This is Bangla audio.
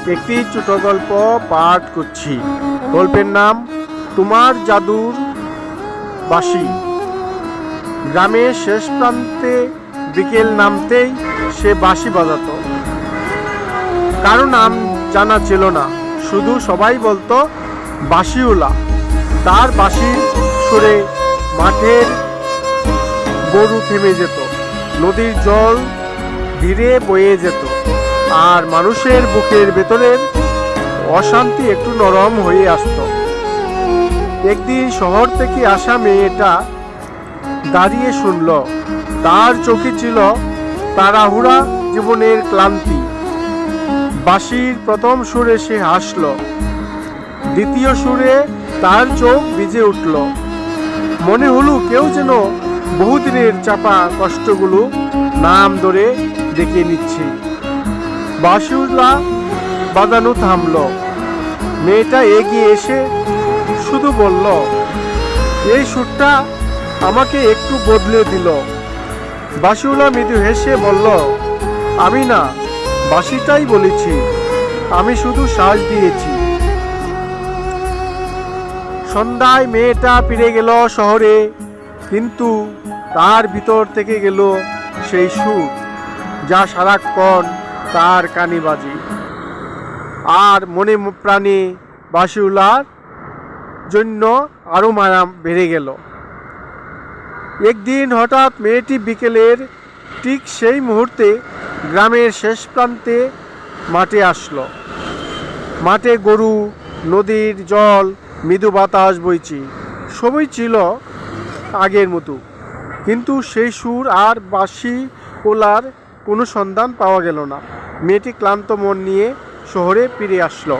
একটি ছোট গল্প পাঠ করছি। গল্পের নাম তোমার জাদুর বাঁশি। গ্রামের শেষ প্রান্তে বিকেল নামতেই সে বাঁশি বাজাতো। কারো নাম জানা ছিল না, শুধু সবাই বলতো বাঁশিওয়ালা। তার বাঁশির সুরে মাঠের গরু থেমে যেত, নদীর জল ধীরে বয়ে যেত, আর মানুষের বুকের ভেতরের অশান্তি একটু নরম হয়ে আসতো। একদিন শহর থেকে আসা মেয়েটা দাঁড়িয়ে শুনল। তার চোখে ছিল তাড়াহুড়া জীবনের ক্লান্তি। বাঁশির প্রথম সুরে সে হাসল, দ্বিতীয় সুরে তার চোখ ভিজে উঠল। মনে হলো কেউ যেন বহুদিনের চাপা কষ্টগুলো নাম ধরে ডেকে নিচ্ছে। বাঁশিওয়ালা বাজানো থামল। মেয়েটা এগিয়ে এসে শুধু বলল, এই সুরটা আমাকে একটু বদলে দিল। বাঁশিওয়ালা মৃদু হেসে বলল, আমি না, বাঁশিটাই বলেছি, আমি শুধু শ্বাস দিয়েছি। সন্ধ্যায় মেয়েটা ফিরে গেল শহরে, কিন্তু তার ভিতর থেকে গেল সেই সুর যা সারাক্ষণ তার কানে বাজে। আর মনে প্রাণে বাঁশিওয়ালার জন্য আরো মায়া বেড়ে গেল। একদিন হঠাৎ মেয়েটি বিকেলের ঠিক সেই মুহূর্তে গ্রামের শেষ প্রান্তে মাঠে আসলো। মাঠে গরু, নদীর জল, মৃদু বাতাস বইছে, সবই ছিল আগের মতো। কিন্তু সেই সুর আর বাঁশিওয়ালার কোনো সন্ধান পাওয়া গেল না। মেয়েটি ক্লান্ত মন নিয়ে শহরে ফিরে আসলো।